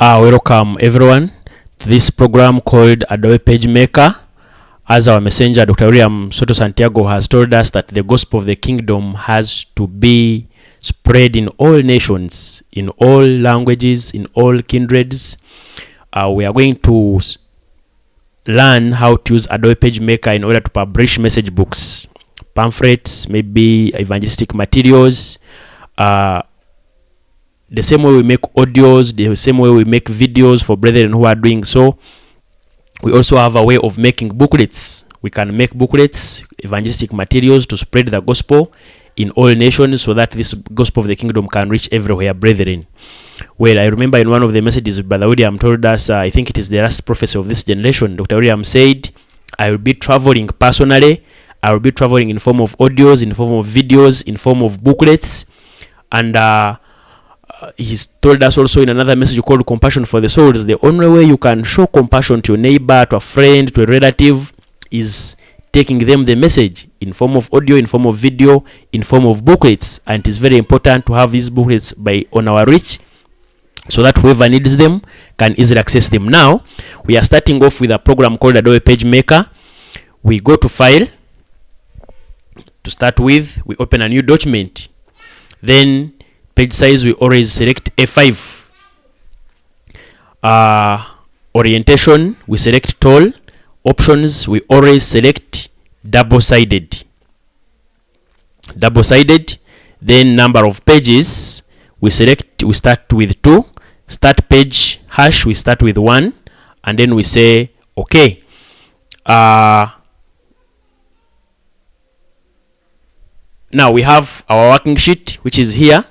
Welcome everyone to this program called Adobe PageMaker. As our messenger, Dr. William Soto Santiago, has told us that the gospel of the kingdom has to be spread in all nations, in all languages, in all kindreds. We are going to learn how to use Adobe PageMaker in order to publish message books, pamphlets, maybe evangelistic materials, the same way we make audios, the same way we make videos for brethren who are doing so. We also have a way of making booklets. We can make booklets, evangelistic materials to spread the gospel in all nations so that this gospel of the kingdom can reach everywhere, brethren. Well, I remember in one of the messages Brother William told us, I think it is the last prophecy of this generation, Dr. William said, I will be traveling personally. I will be traveling in form of audios, in form of videos, in form of booklets. And he's told us also in another message called Compassion for the Souls, the only way you can show compassion to your neighbor, to a friend, to a relative is taking them the message in form of audio, in form of video, in form of booklets. And it is very important to have these booklets on our reach so that whoever needs them can easily access them. Now, we are starting off with a program called Adobe PageMaker. We go to File. To start with, we open a new document. Then page size, we always select A5. Orientation, we select tall. Options, we always select double-sided. Then number of pages, we start with 2. Start page hash, we start with 1. And then we say, okay. Now we have our working sheet, which is here.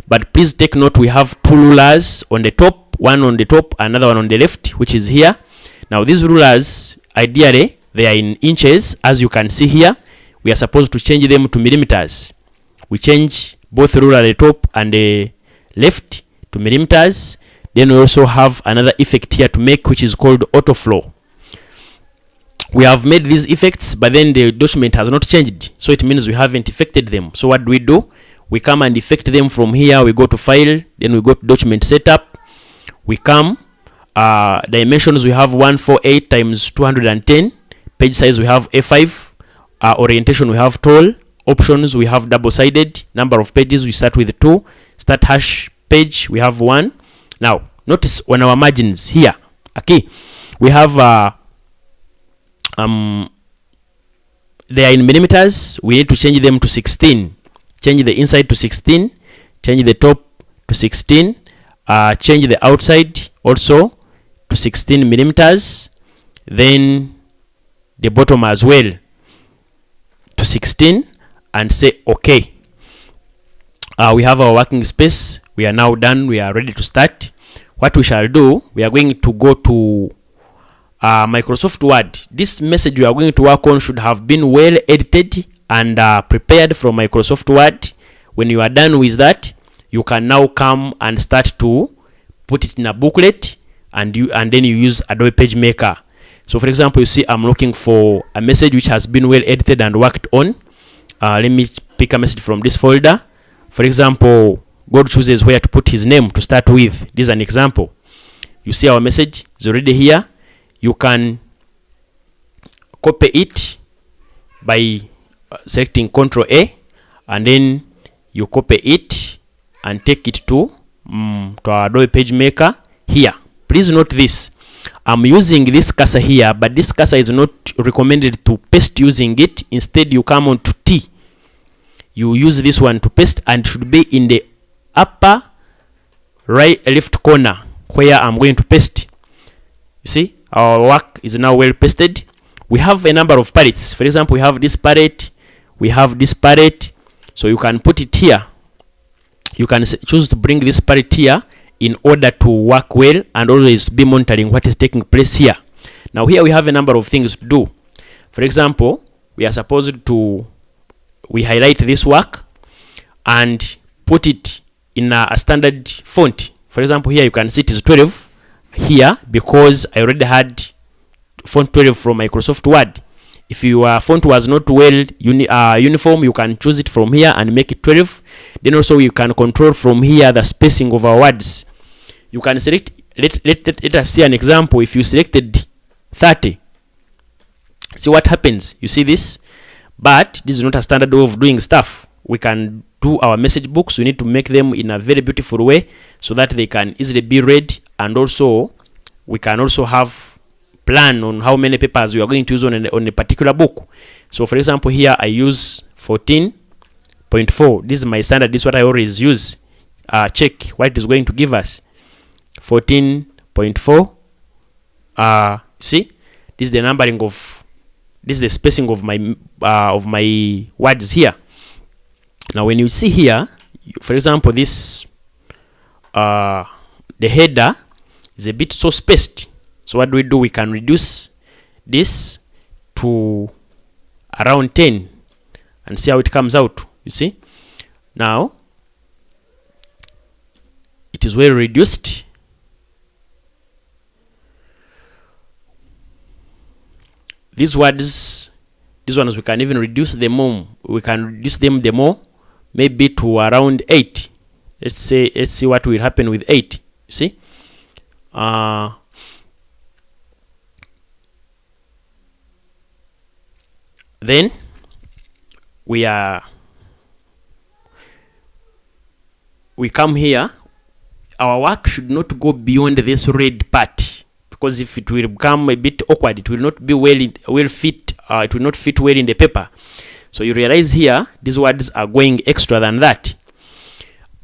But please take note, we have 2 rulers on the top, one on the top, another one on the left, which is here. Now these rulers, ideally, they are in inches. As you can see here, we are supposed to change them to millimeters. We change both ruler at the top and the left to millimeters. Then we also have another effect here to make, which is called autoflow. We have made these effects, but then the document has not changed. So it means we haven't effected them. So what do? We come and effect them from here. We go to File, then we go to Document Setup. We come, dimensions we have 148 times 210. Page size we have A5. Orientation we have tall. Options we have double-sided. Number of pages we start with 2. Start hash page we have 1. Now notice on our margins here, okay, we have they are in millimeters. We need to change them to 16. Change the inside to 16, change the top to 16, change the outside also to 16 millimeters, then the bottom as well to 16, and say okay. We have our working space. We are now done. We are ready to start. What we shall do, we are going to go to Microsoft Word. This message we are going to work on should have been well edited and prepared from Microsoft Word. When you are done with that, you can now come and start to put it in a booklet, and then you use Adobe PageMaker. So for example, you see I'm looking for a message which has been well edited and worked on. Let me pick a message from this folder. For example, God chooses where to put his name to start with. This is an example. You see our message is already here. You can copy it by selecting Ctrl A, and then you copy it and take it to our Adobe PageMaker here. Please note this. I'm using this cursor here, but this cursor is not recommended to paste using it. Instead, you come on to T. You use this one to paste, and it should be in the upper right left corner where I'm going to paste. You see, our work is now well pasted. We have a number of palettes. For example, we have this palette. We have this palette. So you can put it here. You can choose to bring this palette here in order to work well and always be monitoring what is taking place here. Now here we have a number of things to do. For example, we are supposed to highlight this work and put it in a standard font. For example, here you can see it is 12 here because I already had font 12 from Microsoft Word. If your font was not well uniform, you can choose it from here and make it 12. Then also you can control from here the spacing of our words. You can select let us see an example. If you selected 30, see what happens. You see this, but this is not a standard way of doing stuff. We can do our message books. We need to make them in a very beautiful way so that they can easily be read, and also we can also have plan on how many papers we are going to use on a particular book. So for example, here I use 14.4. This is my standard. This is what I always use. Check what it is going to give us. 14.4. See, this is the numbering of, this is the spacing of my words here. Now when you see here, for example, this the header is a bit so spaced. So what do? We can reduce this to around 10 and see how it comes out. You see, now it is well reduced. These words, these ones, we can even reduce them more. We can reduce them the more, maybe to around 8. Let's see what will happen with 8. You see, then we come here. Our work should not go beyond this red part, because if it will become a bit awkward, it will not be well fit. It will not fit well in the paper. So you realize here these words are going extra than that.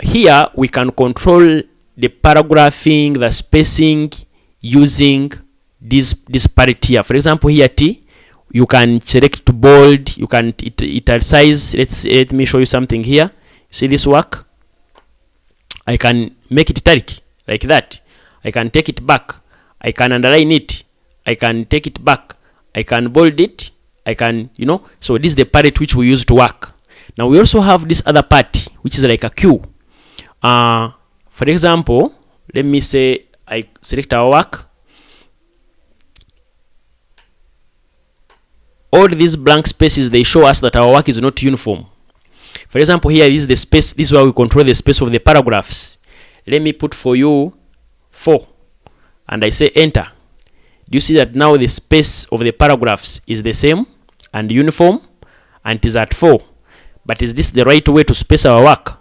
Here we can control the paragraphing, the spacing, using this part here. For example, here T, you can select to bold, you can italicize. Let me show you something here. You see this work? I can make it italic like that. I can take it back. I can underline it. I can take it back. I can bold it. I can, so this is the part which we use to work. Now we also have this other part which is like a Q. For example, let me say I select our work. All these blank spaces, they show us that our work is not uniform. For example, here is the space. This is where we control the space of the paragraphs. Let me put for you 4, and I say enter. Do you see that now the space of the paragraphs is the same and uniform, and it is at 4? But is this the right way to space our work?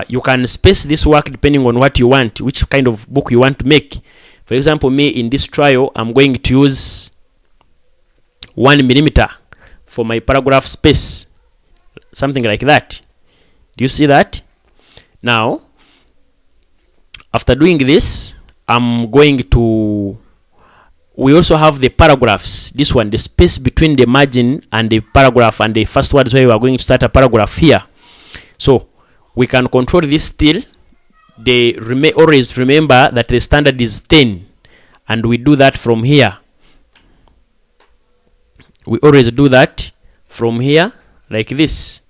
You can space this work depending on what you want, which kind of book you want to make. For example, me in this trial, I'm going to use 1 millimeter for my paragraph space, something like that. Do you see that? Now, after doing this, I'm going to, we also have the paragraphs. This one, the space between the margin and the paragraph and the first word is where we are going to start a paragraph here. So we can control this still. They always remember that the standard is 10, and we do that from here. We always do that from here like this.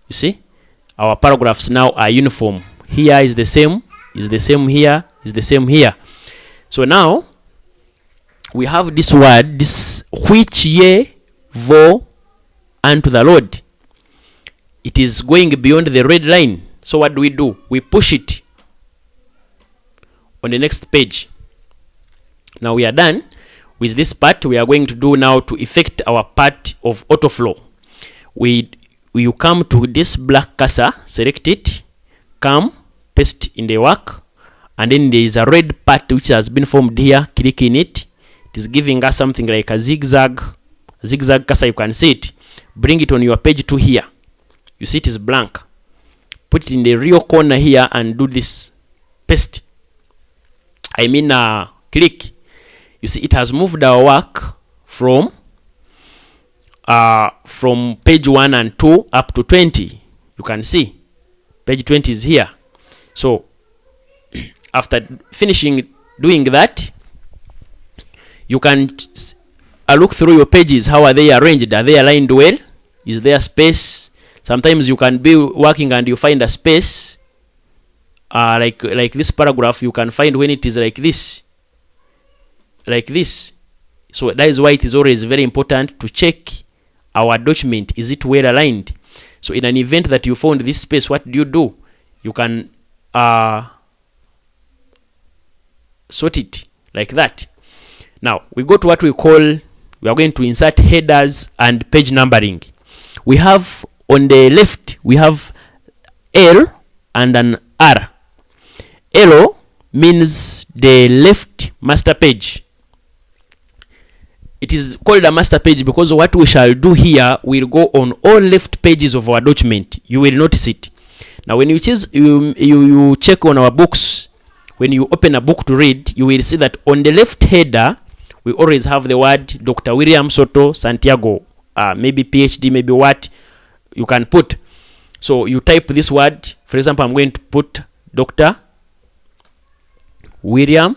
You see, our paragraphs now are uniform. Here is the same, is the same here, is the same here. So now we have this word, this which ye vo unto the Lord. It is going beyond the red line. So what do? We push it on the next page. Now we are done with this part. We are going to do now to effect our part of autoflow. You come to this black cursor, select it, come, paste in the work, and then there is a red part which has been formed here. Click in it. It is giving us something like a zigzag cursor. You can see it. Bring it on your page to here. You see it is blank. Put it in the real corner here and do this. Paste. Click. You see it has moved our work from page 1 and 2 up to 20. You can see page 20 is here. So after finishing doing that, you can look through your pages. How are they arranged? Are they aligned well? Is there space? Sometimes you can be working and you find a space like this paragraph. You can find when it is like this. So that is why it is always very important to check our document. Is it well aligned? So in an event that you found this space, what do? You can sort it like that. Now we go to what we call, we are going to insert headers and page numbering. We have on the left, we have L and an R. L means the left master page. It is called a master page because what we shall do here will go on all left pages of our document. You will notice it. Now when you choose, you check on our books, when you open a book to read, you will see that on the left header we always have the word Dr. William Soto Santiago, maybe PhD, maybe what you can put. So you type this word. For example, I'm going to put Dr. William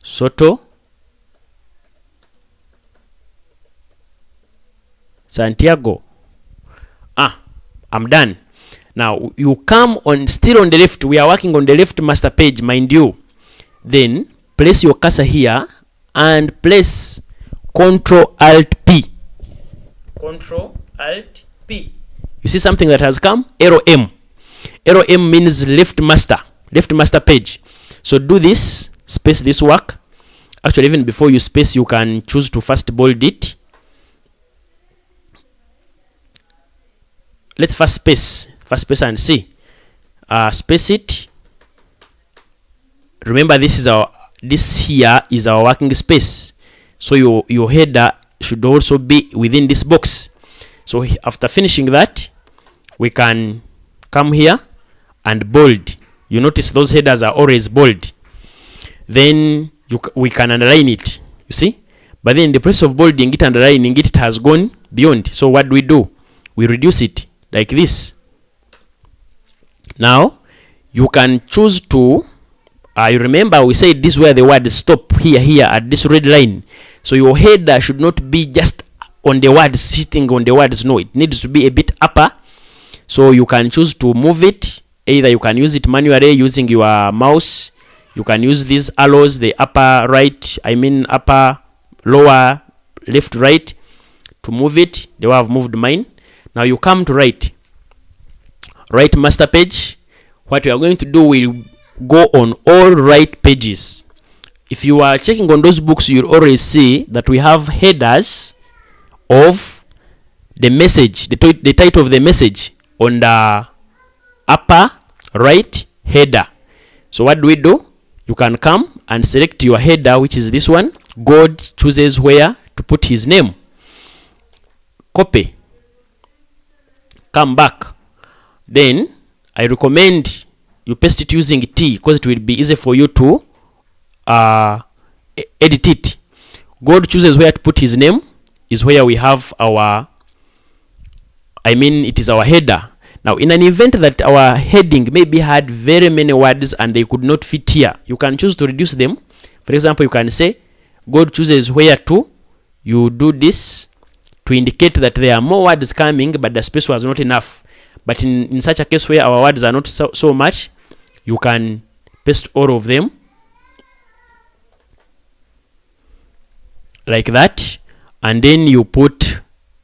Soto Santiago. I'm done. Now you come on, still on the left, we are working on the left master page, mind you. Then place your cursor here and place Ctrl Alt P. Ctrl Alt P. You see something that has come? Arrow M. Arrow M means left master page. So do this, space this work. Actually, even before you space, you can choose to first bold it. Let's first space and see. Space it. Remember, this here is our working space. So your header should also be within this box. So after finishing that, we can come here and bold. You notice those headers are always bold. Then we can underline it. You see? But then in the process of bolding it, underlining it, it has gone beyond. So what do? We reduce it like this. Now you can choose to you remember we said this where the word stop, here at this red line. So your header should not be just on the words, sitting on the words. No, it needs to be a bit upper. So you can choose to move it. Either you can use it manually using your mouse. You can use these arrows, the upper right, upper, lower, left, right, to move it. The way I've moved mine. Now you come to right master page. What we are going to do, will go on all right pages. If you are checking on those books, you'll always see that we have headers of the message, the title of the message on the upper right header. So what do? You can come and select your header, which is this one. God chooses where to put his name. Copy. Come back. Then I recommend you paste it using T, because it will be easy for you to edit it. God chooses where to put his name is where we have our, it is our header. Now in an event that our heading maybe had very many words and they could not fit here, you can choose to reduce them. For example, you can say God chooses where to, you do this to indicate that there are more words coming but the space was not enough. But in such a case where our words are not so much, you can paste all of them like that, and then you put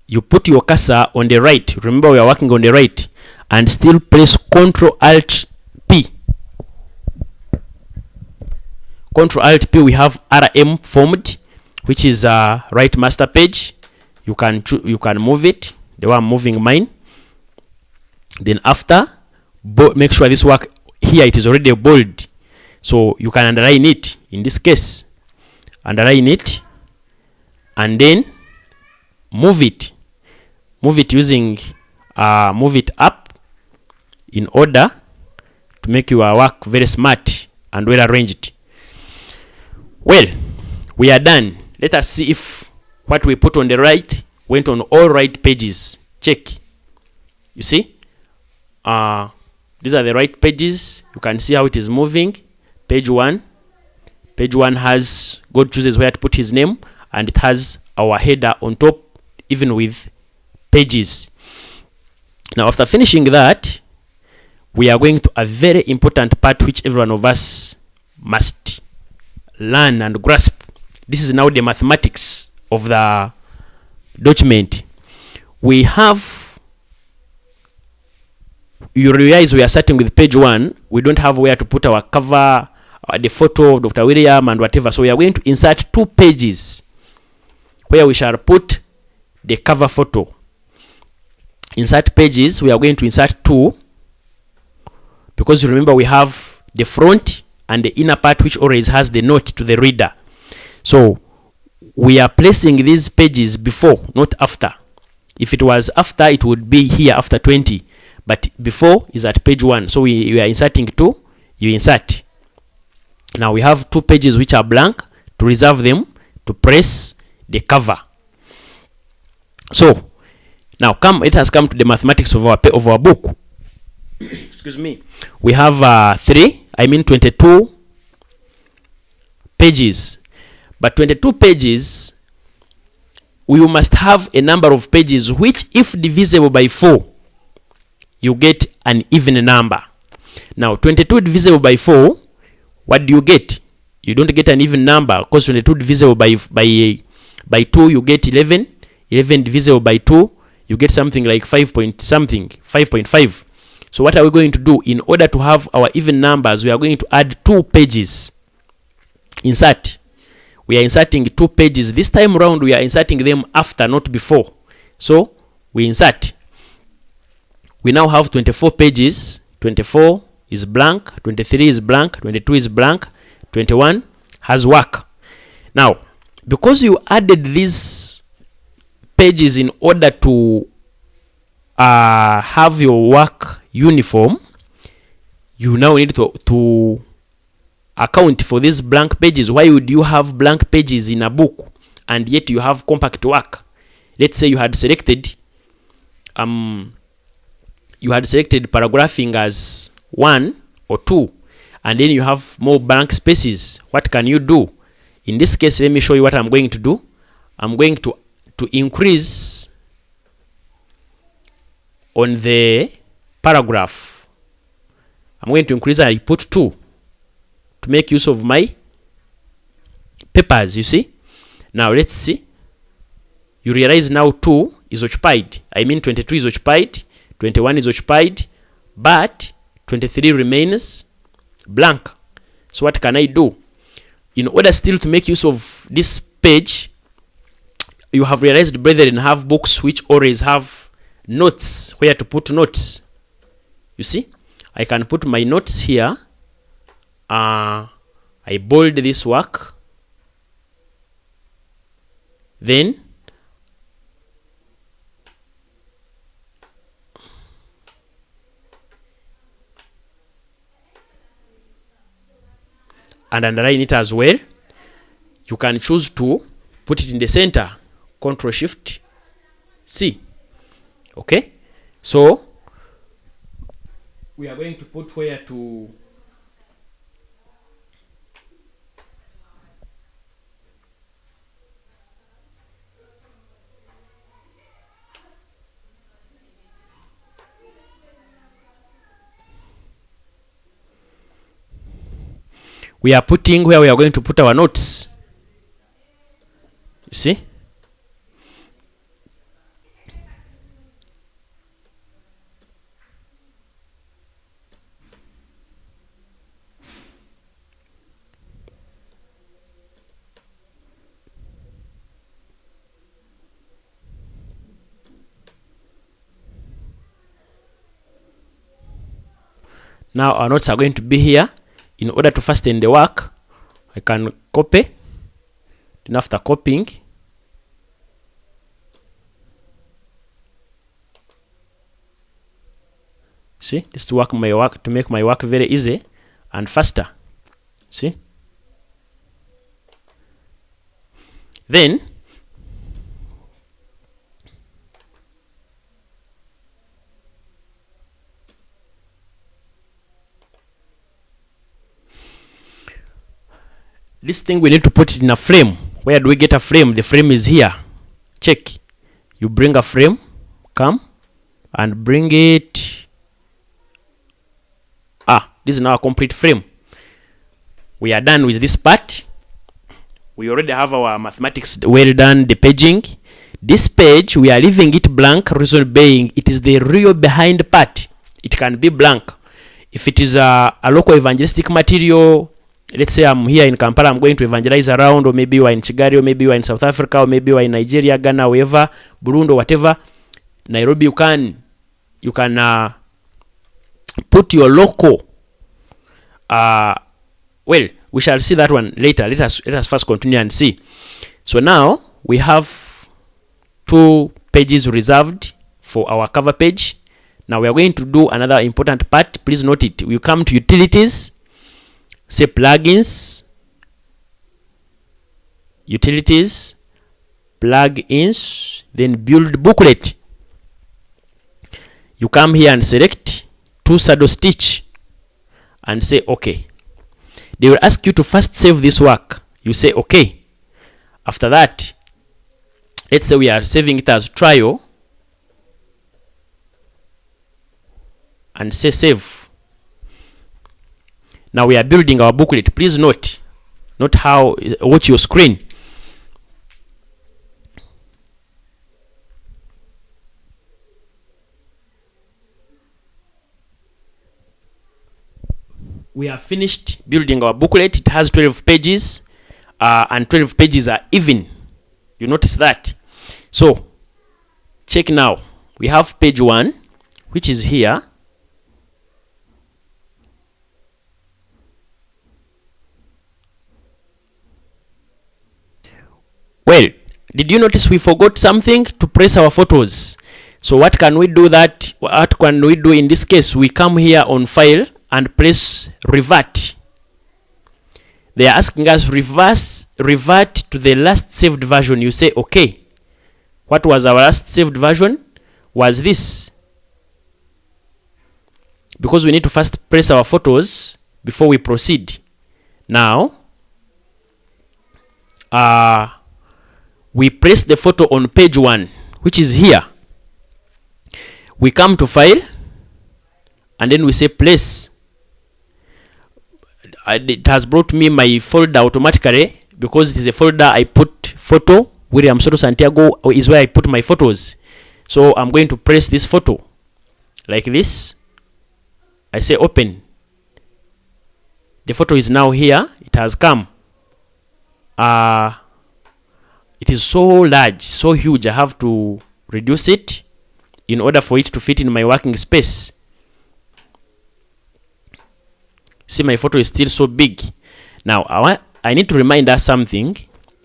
your cursor on the right. Remember, we are working on the right, and still press Ctrl Alt P. Ctrl Alt P. We have RM formed, which is right master page. You can move it the way I'm moving mine. Then after, make sure this work here, it is already bold, so you can underline it. In this case, underline it and then move it using move it up in order to make your work very smart and well arranged. Well, we are done. Let us see if what we put on the right went on all right pages. Check. You see, these are the right pages. You can see how it is moving. Page 1 has God chooses where to put his name, and it has our header on top, even with pages. Now after finishing that, we are going to a very important part which every one of us must learn and grasp. This is now the mathematics of the document. We have, you realize we are starting with page 1 we don't have where to put our cover, the photo of Dr. William and whatever. So we are going to insert 2 pages where we shall put the cover photo. Insert pages, we are going to insert 2, because you remember we have the front and the inner part which always has the note to the reader. So we are placing these pages before, not after. If it was after, it would be here after 20, but before is at page 1. So we are inserting 2, you insert. Now we have 2 pages which are blank. To reserve them, to press the cover. So now it has come to the mathematics of our book. Excuse me. We have 22 pages. But 22 pages, we must have a number of pages which, if divisible by 4, you get an even number. Now 22 divisible by 4, what do you get? You don't get an even number, because 22 divisible by 2, you get 11. 11 divisible by 2, you get something like 5.5. So what are we going to do? In order to have our even numbers, we are going to add 2 pages. Insert. We are inserting 2 pages. This time around, we are inserting them after, not before. So we insert. We now have 24 pages. 24 is blank, 23 is blank, 22 is blank, 21 has work. Now, because you added these pages in order to have your work uniform, you now need to account for these blank pages. Why would you have blank pages in a book and yet you have compact work? Let's say you had selected paragraphing as 1 or 2, and then you have more blank spaces. What can you do? In this case, let me show you what I'm going to do. I'm going to increase on the paragraph. I'm going to increase, and I put 2 to make use of my papers, you see. Now let's see. You realize now 2 is occupied. I mean 22 is occupied, 21 is occupied, but 23 remains blank. So what can I do? In order still to make use of this page, you have realized, brethren, have books which always have notes, where to put notes. You see, I can put my notes here. I bold this work. Then and underline it as well. You can choose to put it in the center. Ctrl Shift C. Okay, so we are going to put where to we are putting where we are going to put our notes. You see? Now our notes are going to be here. In order to fasten the work, I can copy. Then after copying, see, this to make my work very easy and faster. See? Then this thing, we need to put it in a frame. Where do we get a frame? The frame is here. Check. You bring a frame, come and bring it. This is now a complete frame. We are done with this part. We already have our mathematics well done, the paging. This page, we are leaving it blank, reason being it is the real behind part. It can be blank. If it is a local evangelistic material, let's say I'm here in Kampala, I'm going to evangelize around, or maybe you are in Kigali, or maybe you are in South Africa, or maybe you are in Nigeria, Ghana, wherever, Burundi, whatever, Nairobi, you can put your local, well, we shall see that one later. Let us first continue and see. So now we have 2 pages reserved for our cover page. Now we are going to do another important part. Please note it. We come to utilities, say plugins, utilities, plugins, then build booklet. You come here and select to saddle stitch and say okay. They will ask you to first save this work. You say okay. After that, let's say we are saving it as trial and say save. Now we are building our booklet. Please note how, watch your screen. We have finished building our booklet. It has 12 pages, and 12 pages are even. You notice that. So check now. We have page 1, which is here. Well, did you notice we forgot something? To press our photos. So what can we do in this case? We come here on file and press revert. They are asking us revert to the last saved version. You say okay. What was our last saved version? Was this. Because we need to first press our photos before we proceed. Now we press the photo on page 1, which is here. We come to file and then we say place. It has brought me my folder automatically because it is a folder I put photo. William Soto Santiago is where I put my photos. So I'm going to press this photo like this. I say open. The photo is now here. It has come. It is so large, so huge, I have to reduce it in order for it to fit in my working space. See, my photo is still so big. Now I need to remind us something.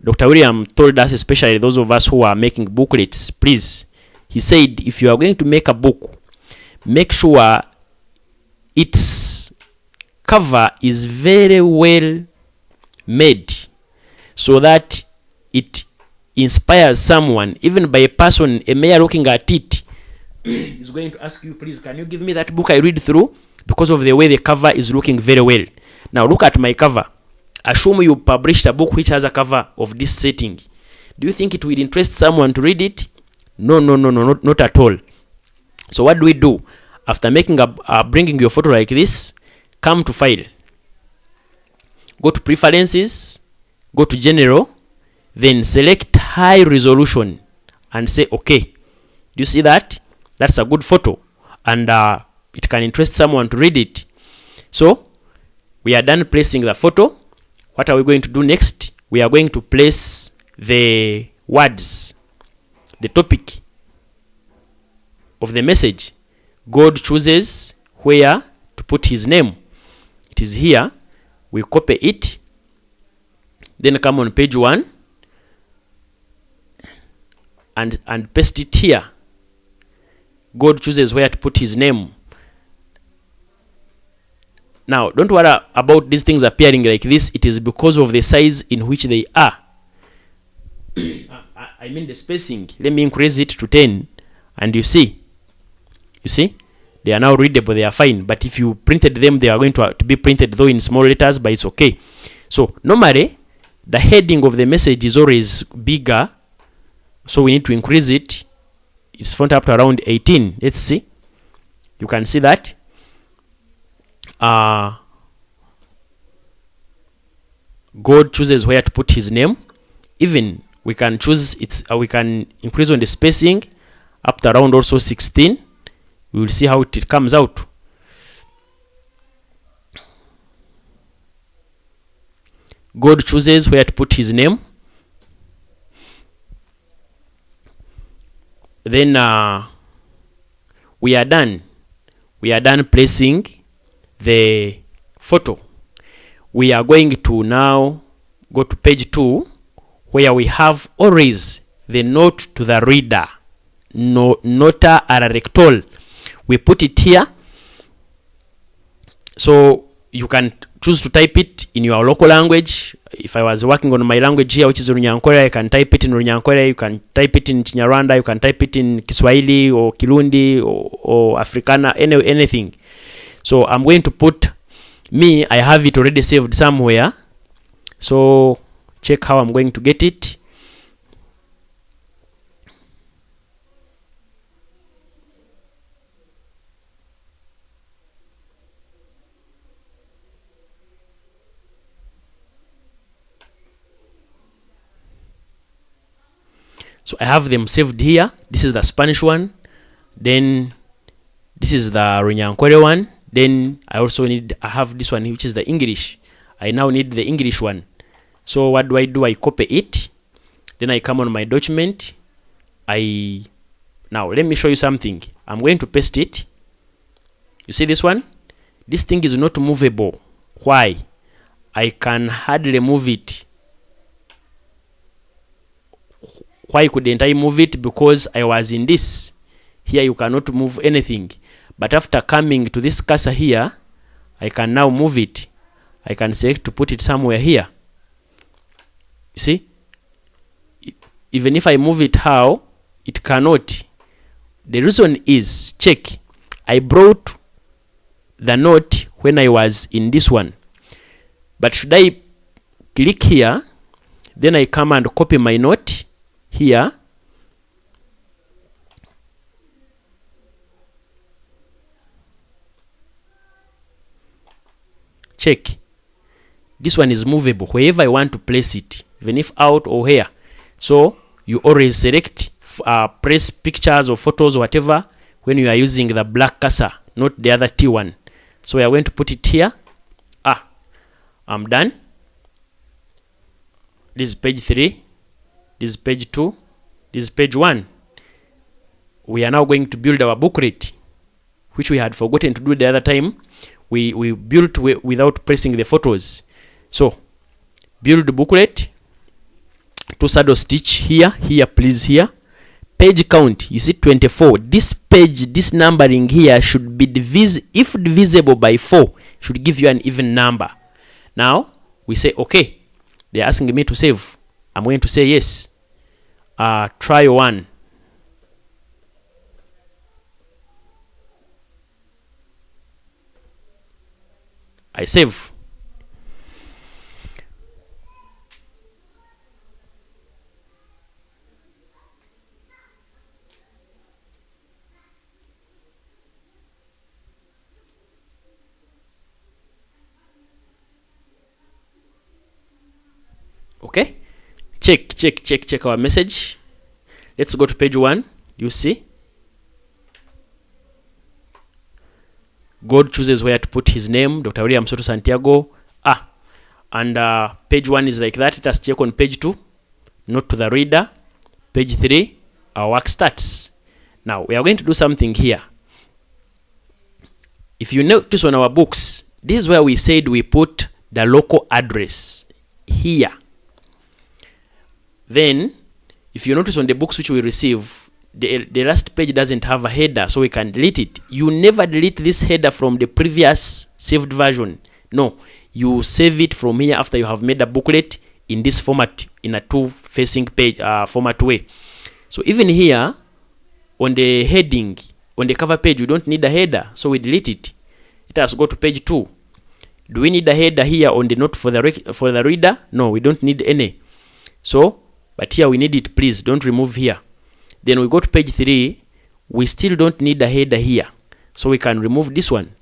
Dr. William told us, especially those of us who are making booklets, please, he said, if you are going to make a book, make sure its cover is very well made so that it inspires someone. Even by a person, a mayor looking at it is going to ask you, please, can you give me that book I read through? Because of the way the cover is looking very well. Now look at my cover. Assume you published a book which has a cover of this setting. Do you think it will interest someone to read it? No, not at all. So what do? After making bringing your photo like this, come to file, go to preferences, go to general, then select high resolution and say okay. Do you see that? That's a good photo, and it can interest someone to read it. So we are done placing the photo. What are we going to do next? We are going to place the words, the topic of the message. God chooses where to put his name. It is here. We copy it, then come on page 1 and paste it here. God chooses where to put his name. Now, don't worry about these things appearing like this. It is because of the size in which they are. I mean the spacing. Let me increase it to 10. And you see, they are now readable. They are fine. But if you printed them, they are going to be printed though in small letters, but it's okay. So normally, the heading of the message is always bigger. So we need to increase it. It's font up to around 18. Let's see. You can see that. God chooses where to put his name. Even we can choose we can increase on the spacing up to around also 16. We will see how it comes out. God chooses where to put his name. Then we are done. We are done placing the photo. We are going to now go to page 2, where we have always the note to the reader. Nota ara rectol. We put it here. So you can choose to type it in your local language. If I was working on my language here, which is Runyankore, I can type it in Runyankore, you can type it in Chinyarwanda, you can type it in Kiswahili or Kirundi or Africana, anything. So I'm going to put me, I have it already saved somewhere. So check how I'm going to get it. So I have them saved here. This is the Spanish one. Then this is the Runyankore one. Then I have this one, which is the English. I now need the English one. So what do? I copy it. Then I come on my document. Now let me show you something. I'm going to paste it. You see this one? This thing is not movable. Why? I can hardly move it. Why couldn't I move it? Because I was in this. Here you cannot move anything. But after coming to this cursor here, I can now move it. I can select to put it somewhere here. You see? Even if I move it how, it cannot. The reason is, check. I brought the note when I was in this one. But should I click here, then I come and copy my note here, check. This one is movable wherever I want to place it, even if out or here. So you always select press pictures or photos or whatever when you are using the black cursor, not the other T one. So we are going to put it here. I'm done. This is page 3. This is page 2. This is page 1. We are now going to build our booklet, which we had forgotten to do the other time. We built without pressing the photos. So build the booklet. To saddle stitch here, please, here. Page count, you see 24. This page, this numbering here should be if divisible by 4, should give you an even number. Now we say okay. They're asking me to save. I'm going to say yes. Try 1. I save. Okay, check our message. Let's go to page 1. You see, God chooses where to put his name, Dr. William Soto Santiago. And page 1 is like that. Let us check on page 2. Note to the reader. Page 3, our work starts. Now we are going to do something here. If you notice on our books, this is where we said we put the local address here. Then, if you notice on the books which we receive, the last page doesn't have a header, so we can delete it. You never delete this header from the previous saved version. No, you save it from here after you have made a booklet in this format, in a two-facing page format way. So even here, on the heading, on the cover page, we don't need a header, so we delete it. Let us go to page 2. Do we need a header here on the note for the reader? No, we don't need any. So, but here we need it, please don't remove here. Then we go to page 3. We still don't need a header here, so we can remove this one.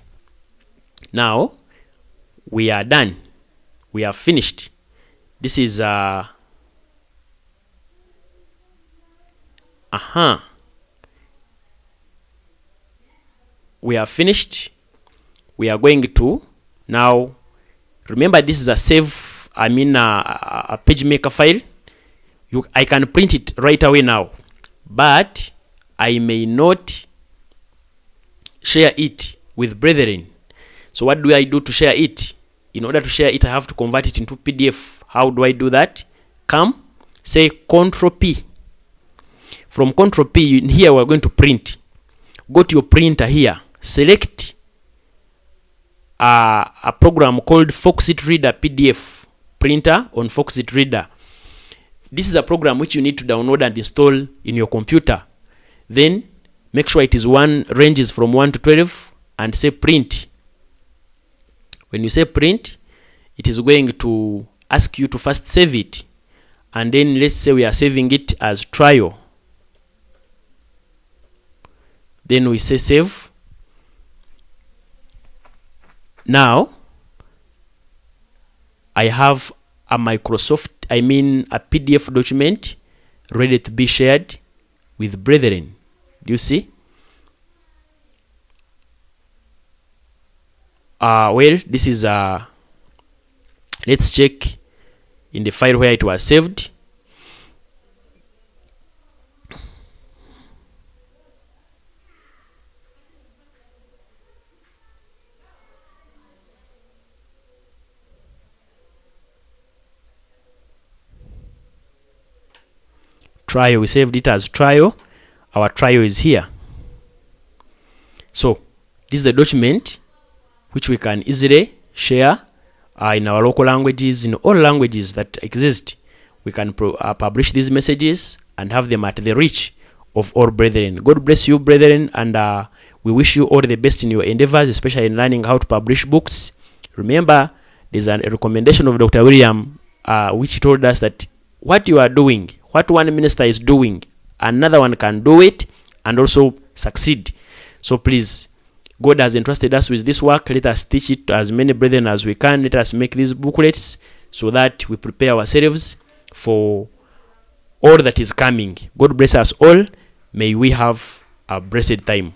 Now we are done. We are finished. This is we are finished. We are going to now remember this is a save a PageMaker file, I can print it right away now, but I may not share it with brethren. So what do I do to share it? In order to share it, I have to convert it into PDF. How do I do that? Come, say Ctrl P. From Ctrl P, here we're going to print. Go to your printer here, select a program called Foxit Reader PDF printer on Foxit Reader. This is a program which you need to download and install in your computer. Then make sure it is ranges from 1 to 12 and say print. When you say print, it is going to ask you to first save it, and then let's say we are saving it as trial. Then we say save. Now I have a PDF document ready to be shared with brethren. Do you see? Well, this is let's check in the file where it was saved. Trial, we saved it as trial. Our trial is here. So this is the document which we can easily share in our local languages, in all languages that exist. We can publish these messages and have them at the reach of all brethren. God bless you, brethren, and we wish you all the best in your endeavors, especially in learning how to publish books. Remember, there's a recommendation of Dr. William which told us that what you are doing, what one minister is doing, another one can do it and also succeed. So please, God has entrusted us with this work. Let us teach it to as many brethren as we can. Let us make these booklets so that we prepare ourselves for all that is coming. God bless us all. May we have a blessed time.